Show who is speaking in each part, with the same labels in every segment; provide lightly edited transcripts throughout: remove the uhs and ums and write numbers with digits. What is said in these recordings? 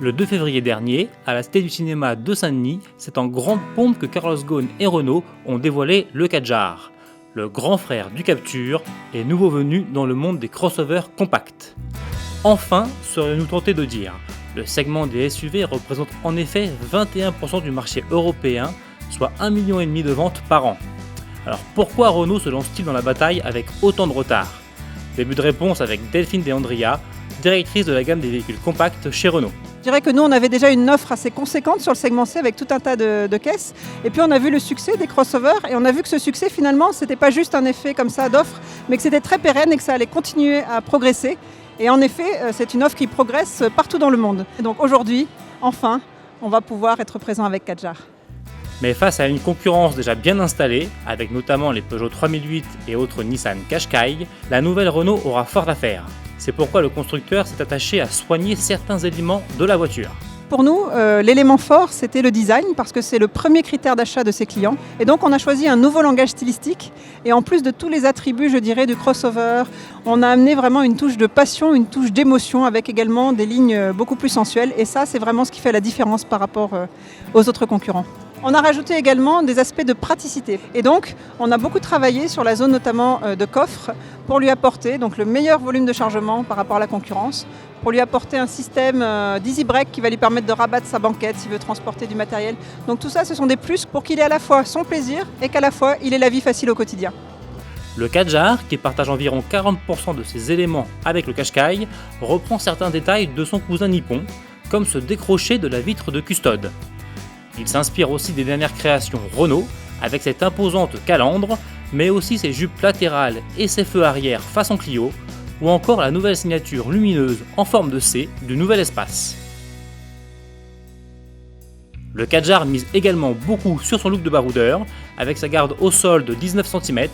Speaker 1: Le 2 février dernier, à la Cité du Cinéma de Saint-Denis, c'est en grande pompe que Carlos Ghosn et Renault ont dévoilé le Kadjar, le grand frère du Captur et nouveau venu dans le monde des crossovers compacts. Enfin, serions-nous tentés de dire, le segment des SUV représente en effet 21% du marché européen, soit 1,5 million de ventes par an. Alors pourquoi Renault se lance-t-il dans la bataille avec autant de retard? Début de réponse avec Delphine De Andria, directrice de la gamme des véhicules compacts chez Renault.
Speaker 2: Je dirais que nous, on avait déjà une offre assez conséquente sur le segment C avec tout un tas de caisses. Et puis on a vu le succès des crossovers et on a vu que ce succès, finalement, ce n'était pas juste un effet comme ça d'offre, mais que c'était très pérenne et que ça allait continuer à progresser. Et en effet, c'est une offre qui progresse partout dans le monde. Et donc aujourd'hui, enfin, on va pouvoir être présent avec Kadjar.
Speaker 1: Mais face à une concurrence déjà bien installée, avec notamment les Peugeot 3008 et autres Nissan Qashqai, la nouvelle Renault aura fort à faire. C'est pourquoi le constructeur s'est attaché à soigner certains éléments de la voiture.
Speaker 2: Pour nous, l'élément fort, c'était le design, parce que c'est le premier critère d'achat de ses clients. Et donc, on a choisi un nouveau langage stylistique. Et en plus de tous les attributs, je dirais, du crossover, on a amené vraiment une touche de passion, une touche d'émotion, avec également des lignes beaucoup plus sensuelles. Et ça, c'est vraiment ce qui fait la différence par rapport aux autres concurrents. On a rajouté également des aspects de praticité. Et donc, on a beaucoup travaillé sur la zone notamment de coffre pour lui apporter donc, le meilleur volume de chargement par rapport à la concurrence, pour lui apporter un système d'easy break qui va lui permettre de rabattre sa banquette s'il veut transporter du matériel. Donc tout ça, ce sont des plus pour qu'il ait à la fois son plaisir et qu'à la fois, il ait la vie facile au quotidien.
Speaker 1: Le Kadjar, qui partage environ 40% de ses éléments avec le Qashqai, reprend certains détails de son cousin nippon, comme ce décroché de la vitre de custode. Il s'inspire aussi des dernières créations Renault, avec cette imposante calandre, mais aussi ses jupes latérales et ses feux arrière façon Clio, ou encore la nouvelle signature lumineuse en forme de C du nouvel espace. Le Kadjar mise également beaucoup sur son look de baroudeur, avec sa garde au sol de 19 cm,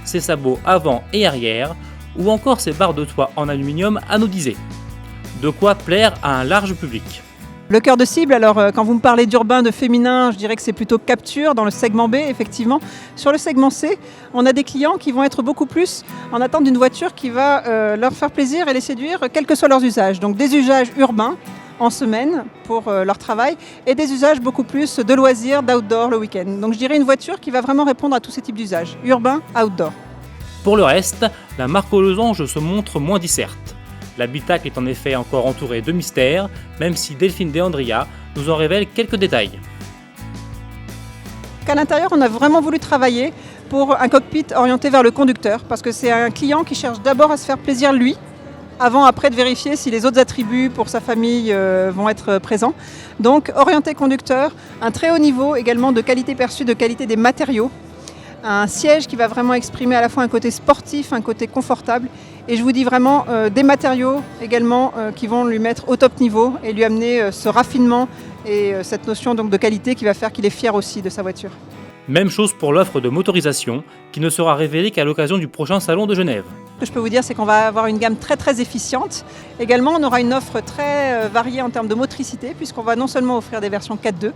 Speaker 1: ses sabots avant et arrière, ou encore ses barres de toit en aluminium anodisées. De quoi plaire à un large public.
Speaker 2: Le cœur de cible, alors quand vous me parlez d'urbain, de féminin, je dirais que c'est plutôt Captur dans le segment B, effectivement. Sur le segment C, on a des clients qui vont être beaucoup plus en attente d'une voiture qui va leur faire plaisir et les séduire, quels que soient leurs usages. Donc des usages urbains en semaine pour leur travail et des usages beaucoup plus de loisirs, d'outdoor le week-end. Donc je dirais une voiture qui va vraiment répondre à tous ces types d'usages, urbain, outdoor.
Speaker 1: Pour le reste, la marque aux losanges se montre moins disserte. L'habitacle est en effet encore entouré de mystères, même si Delphine De Andria nous en révèle quelques détails.
Speaker 2: À l'intérieur, on a vraiment voulu travailler pour un cockpit orienté vers le conducteur, parce que c'est un client qui cherche d'abord à se faire plaisir lui, avant après de vérifier si les autres attributs pour sa famille vont être présents. Donc orienté conducteur, un très haut niveau également de qualité perçue, de qualité des matériaux. Un siège qui va vraiment exprimer à la fois un côté sportif, un côté confortable. Et je vous dis vraiment des matériaux également qui vont lui mettre au top niveau et lui amener ce raffinement et cette notion donc, de qualité qui va faire qu'il est fier aussi de sa voiture.
Speaker 1: Même chose pour l'offre de motorisation, qui ne sera révélée qu'à l'occasion du prochain salon de Genève.
Speaker 2: Ce que je peux vous dire, c'est qu'on va avoir une gamme très très efficiente. Également, on aura une offre très variée en termes de motricité, puisqu'on va non seulement offrir des versions 4.2,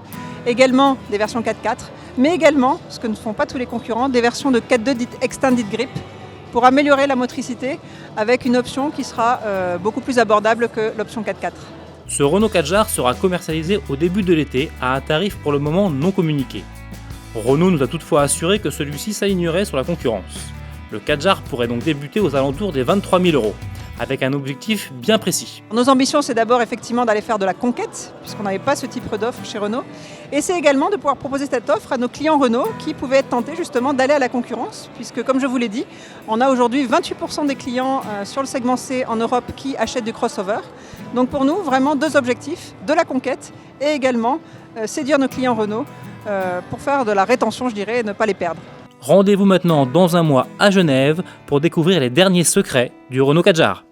Speaker 2: également des versions 4.4, mais également, ce que ne font pas tous les concurrents, des versions de 4.2 dites Extended Grip, pour améliorer la motricité avec une option qui sera beaucoup plus abordable que l'option 4.4.
Speaker 1: Ce Renault Kadjar sera commercialisé au début de l'été à un tarif pour le moment non communiqué. Renault nous a toutefois assuré que celui-ci s'alignerait sur la concurrence. Le Kadjar pourrait donc débuter aux alentours des 23 000 €, avec un objectif bien précis.
Speaker 2: Nos ambitions, c'est d'abord effectivement d'aller faire de la conquête, puisqu'on n'avait pas ce type d'offre chez Renault. Et c'est également de pouvoir proposer cette offre à nos clients Renault qui pouvaient être tentés justement d'aller à la concurrence, puisque comme je vous l'ai dit, on a aujourd'hui 28% des clients sur le segment C en Europe qui achètent du crossover. Donc pour nous, vraiment deux objectifs, de la conquête et également séduire nos clients Renault pour faire de la rétention, je dirais, et ne pas les perdre.
Speaker 1: Rendez-vous maintenant dans un mois à Genève pour découvrir les derniers secrets du Renault Kadjar.